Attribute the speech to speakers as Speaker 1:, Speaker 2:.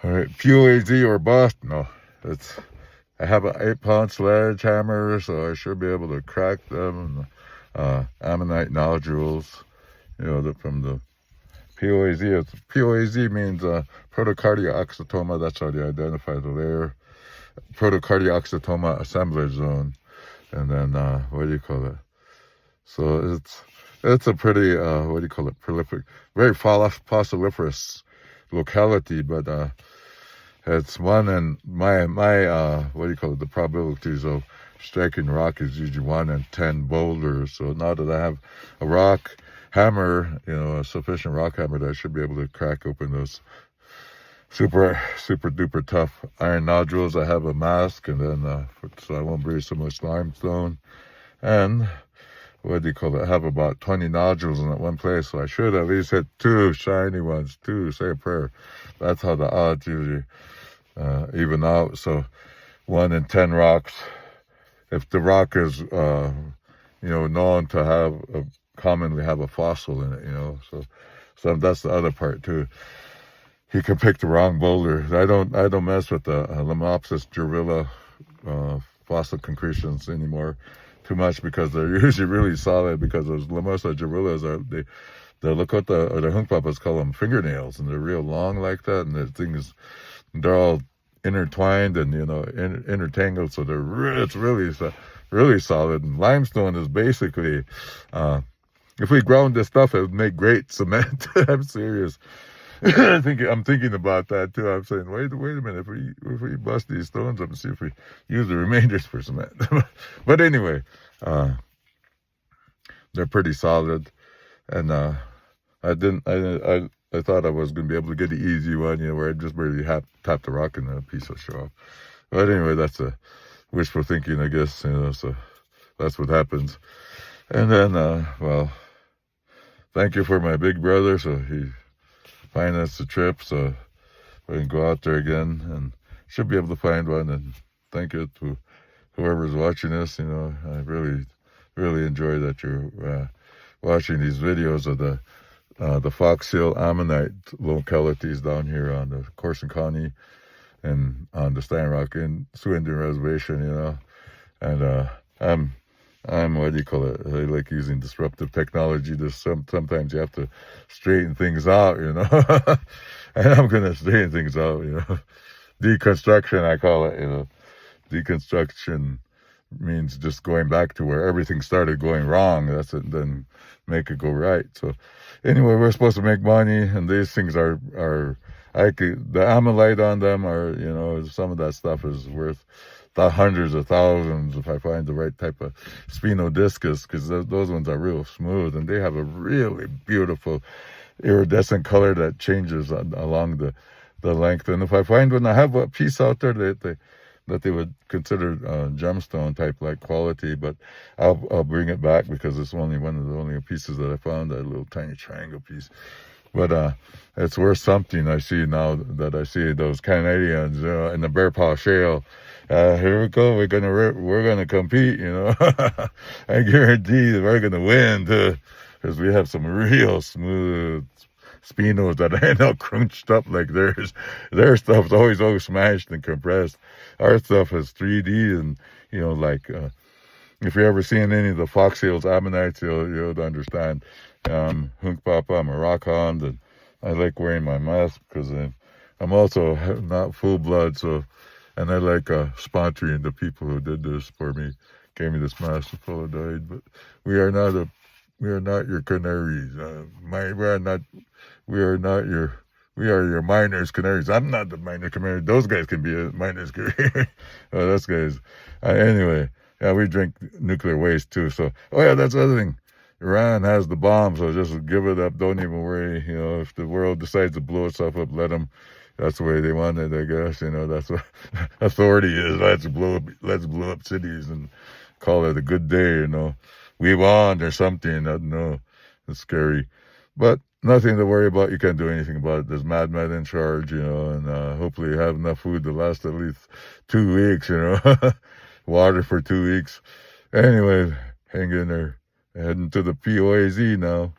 Speaker 1: All right, POAZ or bust. No, I have an 8-pound sledgehammer, so I should be able to crack them. Ammonite nodules, from the POAZ. POAZ means Protocardia-Oxytama. That's how they identify the layer. Protocardia-Oxytama Assemblage Zone. And then, what do you call it? So it's a pretty, prolific, very fossiliferous locality, but it's one, and my the probabilities of striking rock is usually 1 in 10 boulders. So now that I have a rock hammer, a sufficient rock hammer, that I should be able to crack open those super duper tough iron nodules. I have a mask, and then so I won't breathe so much limestone. And I have about 20 nodules in that one place, so I should at least hit 2 shiny ones, say a prayer. That's how the odds usually even out. So 1 in 10 rocks. If the rock is known to have commonly have a fossil in it, so that's the other part too. He could pick the wrong boulder. I don't mess with the Limopsis gervilla fossil concretions anymore too much, because they're usually really solid, because those Limopsis gervillas the Lakota or the Hunkpapas call them fingernails, and they're real long like that, and they're all intertwined and intertangled, so it's really solid. And limestone is basically, if we ground this stuff, it would make great cement. I'm serious. I'm thinking about that too. I'm saying, wait a minute, if we bust these stones up and see if we use the remainders for cement. But anyway, they're pretty solid, and I thought I was going to be able to get the easy one, where I just barely tap the rock and a piece will show up. But anyway, that's a wishful thinking, I guess, so that's what happens. And then, thank you for my big brother, so he financed the trip, so I can go out there again, and should be able to find one. And thank you to whoever's watching this. I really, really enjoy that you're watching these videos of the Foxhill Ammonite localities down here on the Corson County and on the Steinrock and Sioux Indian Reservation, and I'm I like using disruptive technology. Sometimes you have to straighten things out, and I'm gonna straighten things out, Deconstruction, I call it, Deconstruction means just going back to where everything started going wrong. That's it, then make it go right. So anyway, we're supposed to make money, and these things the ammonite on them are, some of that stuff is worth the hundreds of thousands if I find the right type of spinodiscus, because those ones are real smooth, and they have a really beautiful iridescent color that changes along the length. And if I find one, I have a piece out there that they would consider gemstone type like quality, but I'll bring it back, because it's only one of the only pieces that I found, that little tiny triangle piece. But it's worth something. I see now that I see those Canadians in the Bear Paw Shale. Here we go. We're gonna compete. I guarantee that we're gonna win, because we have some real smooth spinos that ain't all crunched up like theirs. Their stuff's always smashed and compressed. Our stuff is 3D, and if you're ever seeing any of the Foxhills Ammonites, you'll understand. Hunkpapa, I'm a rock hound, and I like wearing my mask because I'm also not full blood. So, and I like sponsoring the people who did this for me, gave me this mask before I died. But we are not your canaries. We are your miners' canaries. I'm not the miner canary. Those guys can be a miner's canary. Those guys. Anyway, yeah, we drink nuclear waste too. So, that's the other thing. Iran has the bomb, so just give it up. Don't even worry. If the world decides to blow itself up, let them. That's the way they want it, I guess. That's what authority is. Let's blow up cities and call it a good day. We won or something. I don't know. It's scary, but nothing to worry about. You can't do anything about it. There's madmen in charge, and hopefully you have enough food to last at least 2 weeks. Water for 2 weeks. Anyway, hang in there. Heading to the POAZ now.